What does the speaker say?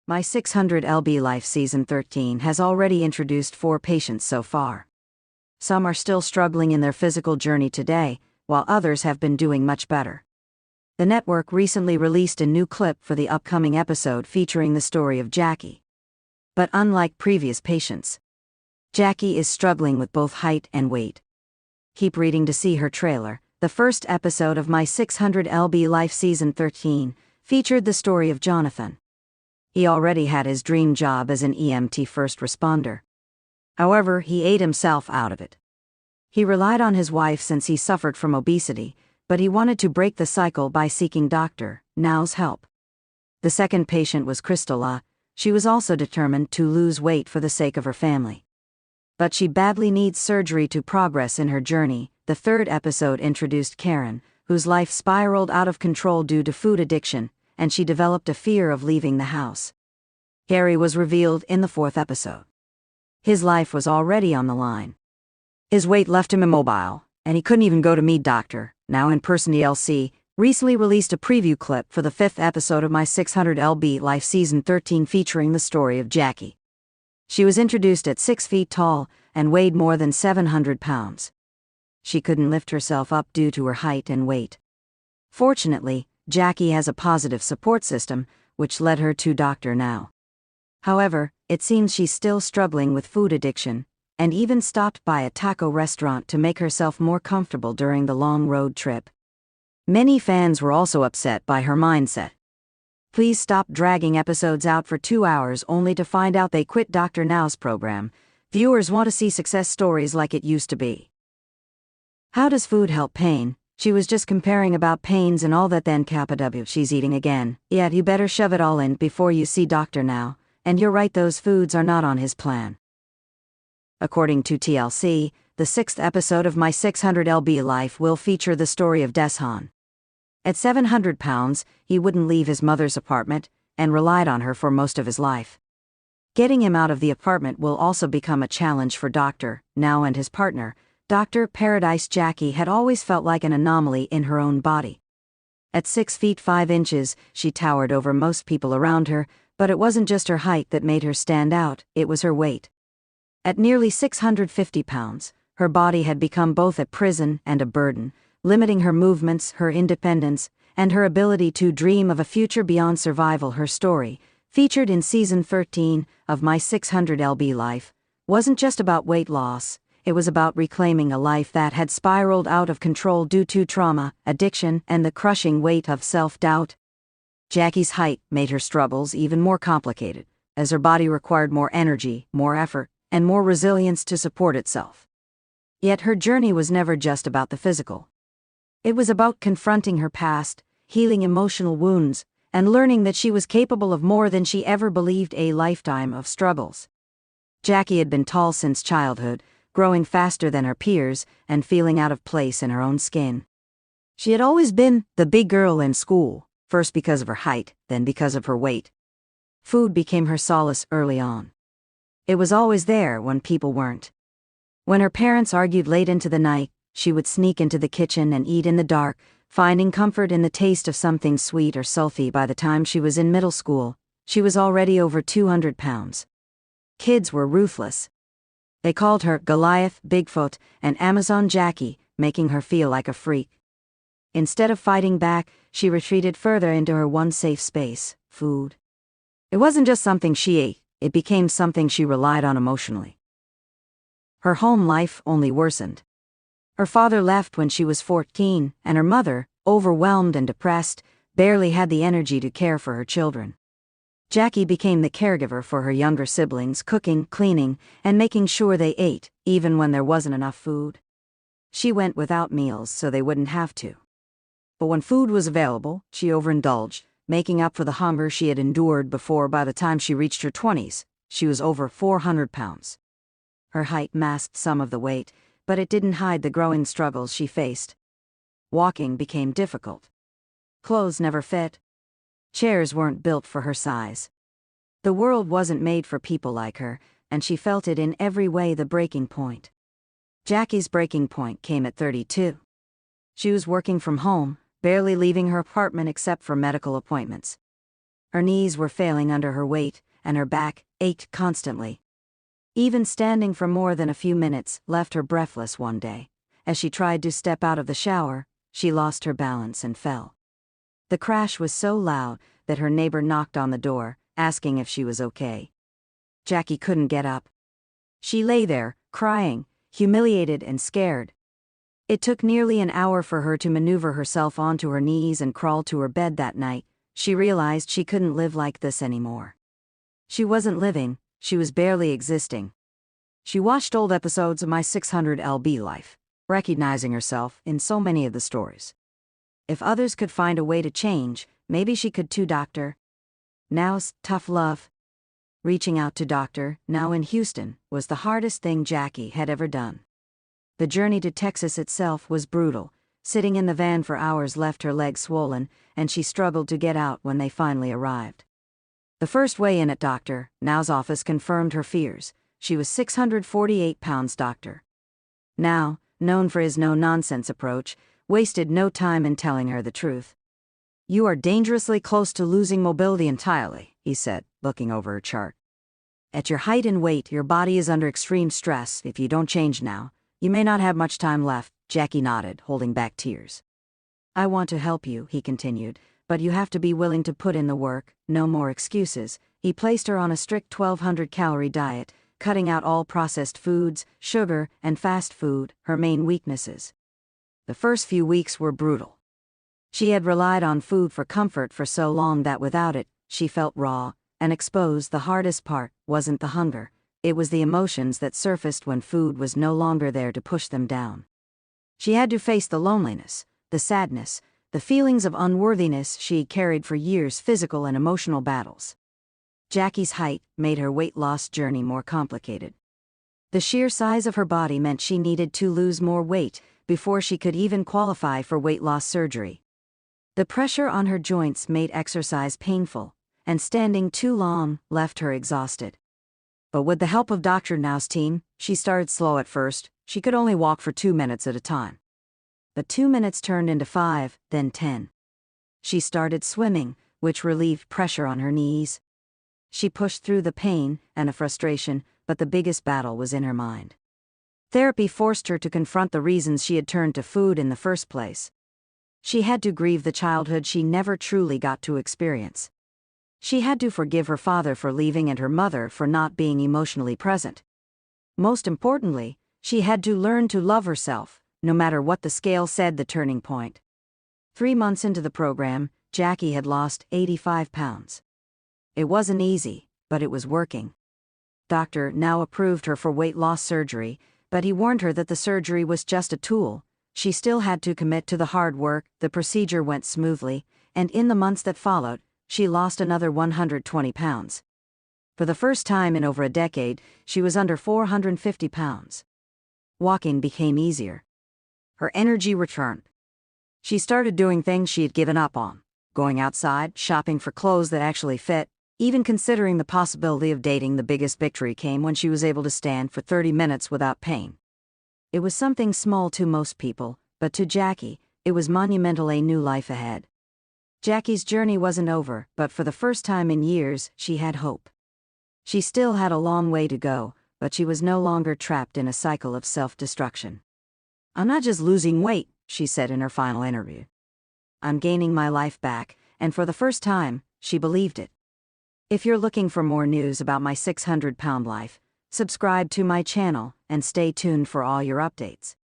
My 600 lb Life Season 13 has already introduced 4 patients so far. Some are still struggling in their physical journey today, while others have been doing much better. The network recently released a new clip for the upcoming episode featuring the story of Jacky. But unlike previous patients, Jacky is struggling with both height and weight. Keep reading to see her trailer. The first episode of My 600 lb Life Season 13 featured the story of Jonathan. He already had his dream job as an EMT first responder. However, he ate himself out of it. He relied on his wife since he suffered from obesity, but he wanted to break the cycle by seeking Dr. Now's help. The second patient was Crystala. She was also determined to lose weight for the sake of her family. But she badly needs surgery to progress in her journey. The third episode introduced Karen, whose life spiraled out of control due to food addiction, and she developed a fear of leaving the house. Gary was revealed in the fourth episode. His life was already on the line. His weight left him immobile, and he couldn't even go to meet Dr. Now in person. TLC recently released a preview clip for the fifth episode of My 600 lb Life Season 13 featuring the story of Jacky. She was introduced at 6 feet tall and weighed more than 700 pounds. She couldn't lift herself up due to her height and weight. Fortunately, Jacky has a positive support system, which led her to Dr. Now. However, it seems she's still struggling with food addiction, and even stopped by a taco restaurant to make herself more comfortable during the long road trip. Many fans were also upset by her mindset. Please stop dragging episodes out for 2 hours only to find out they quit Dr. Now's program. Viewers want to see success stories like it used to be. How does food help pain? She was just comparing about pains and all that, then KW she's eating again. Yeah, you better shove it all in before you see Dr. Now. And you're right, those foods are not on his plan. According to TLC, the 6th episode of My 600 lb Life will feature the story of Deshan. At 700 pounds, he wouldn't leave his mother's apartment and relied on her for most of his life. Getting him out of the apartment will also become a challenge for Dr. Now and his partner. Dr. Paradise Jacky had always felt like an anomaly in her own body. At 6 feet 5 inches, she towered over most people around her, but it wasn't just her height that made her stand out, it was her weight. At nearly 650 pounds, her body had become both a prison and a burden, limiting her movements, her independence, and her ability to dream of a future beyond survival. Her story, featured in Season 13 of My 600 lb Life, wasn't just about weight loss. It was about reclaiming a life that had spiraled out of control due to trauma, addiction, and the crushing weight of self-doubt. Jacky's height made her struggles even more complicated, as her body required more energy, more effort, and more resilience to support itself. Yet her journey was never just about the physical. It was about confronting her past, healing emotional wounds, and learning that she was capable of more than she ever believed. A lifetime of struggles. Jacky had been tall since childhood, growing faster than her peers and feeling out of place in her own skin. She had always been the big girl in school, first because of her height, then because of her weight. Food became her solace early on. It was always there when people weren't. When her parents argued late into the night, she would sneak into the kitchen and eat in the dark, finding comfort in the taste of something sweet or salty. By the time she was in middle school, she was already over 200 pounds. Kids were ruthless. They called her Goliath, Bigfoot, and Amazon Jacky, making her feel like a freak. Instead of fighting back, she retreated further into her one safe space, food. It wasn't just something she ate, it became something she relied on emotionally. Her home life only worsened. Her father left when she was 14, and her mother, overwhelmed and depressed, barely had the energy to care for her children. Jacky became the caregiver for her younger siblings, cooking, cleaning, and making sure they ate, even when there wasn't enough food. She went without meals so they wouldn't have to. But when food was available, she overindulged, making up for the hunger she had endured before. By the time she reached her 20s, she was over 400 pounds. Her height masked some of the weight, but it didn't hide the growing struggles she faced. Walking became difficult. Clothes never fit. Chairs weren't built for her size. The world wasn't made for people like her, and she felt it in every way. The breaking point. Jacky's breaking point came at 32. She was working from home, barely leaving her apartment except for medical appointments. Her knees were failing under her weight, and her back ached constantly. Even standing for more than a few minutes left her breathless one day. As she tried to step out of the shower, she lost her balance and fell. The crash was so loud that her neighbor knocked on the door, asking if she was okay. Jacky couldn't get up. She lay there, crying, humiliated and scared. It took nearly an hour for her to maneuver herself onto her knees and crawl to her bed that night. She realized she couldn't live like this anymore. She wasn't living, she was barely existing. She watched old episodes of My 600lb Life, recognizing herself in so many of the stories. If others could find a way to change, maybe she could too, Doctor. Now's tough love. Reaching out to Doctor, now in Houston, was the hardest thing Jacky had ever done. The journey to Texas itself was brutal. Sitting in the van for hours left her legs swollen, and she struggled to get out when they finally arrived. The first way in at Dr. Now's office confirmed her fears. She was 648 pounds. Dr. Now, known for his no-nonsense approach, wasted no time in telling her the truth. "You are dangerously close to losing mobility entirely," he said, looking over her chart. "At your height and weight, your body is under extreme stress. If you don't change now, you may not have much time left." Jacky nodded, holding back tears. "I want to help you," he continued, "but you have to be willing to put in the work, no more excuses." He placed her on a strict 1,200-calorie diet, cutting out all processed foods, sugar, and fast food, her main weaknesses. The first few weeks were brutal. She had relied on food for comfort for so long that without it, she felt raw and exposed. The hardest part wasn't the hunger, it was the emotions that surfaced when food was no longer there to push them down. She had to face the loneliness, the sadness, the feelings of unworthiness she carried for years, physical and emotional battles. Jacky's height made her weight loss journey more complicated. The sheer size of her body meant she needed to lose more weight before she could even qualify for weight loss surgery. The pressure on her joints made exercise painful, and standing too long left her exhausted. But with the help of Dr. Now's team, she started slow at first. She could only walk for 2 minutes at a time. But 2 minutes turned into 5, then 10. She started swimming, which relieved pressure on her knees. She pushed through the pain and the frustration, but the biggest battle was in her mind. Therapy forced her to confront the reasons she had turned to food in the first place. She had to grieve the childhood she never truly got to experience. She had to forgive her father for leaving and her mother for not being emotionally present. Most importantly, she had to learn to love herself, no matter what the scale said. The turning point. 3 months into the program, Jacky had lost 85 pounds. It wasn't easy, but it was working. Dr. Now approved her for weight loss surgery, but he warned her that the surgery was just a tool. She still had to commit to the hard work. The procedure went smoothly, and in the months that followed, she lost another 120 pounds. For the first time in over a decade, she was under 450 pounds. Walking became easier. Her energy returned. She started doing things she had given up on, going outside, shopping for clothes that actually fit, even considering the possibility of dating. The biggest victory came when she was able to stand for 30 minutes without pain. It was something small to most people, but to Jacky, it was monumental. A new life ahead. Jacky's journey wasn't over, but for the first time in years, she had hope. She still had a long way to go, but she was no longer trapped in a cycle of self-destruction. "I'm not just losing weight," she said in her final interview. "I'm gaining my life back," and for the first time, she believed it. If you're looking for more news about my 600-pound life, subscribe to my channel and stay tuned for all your updates.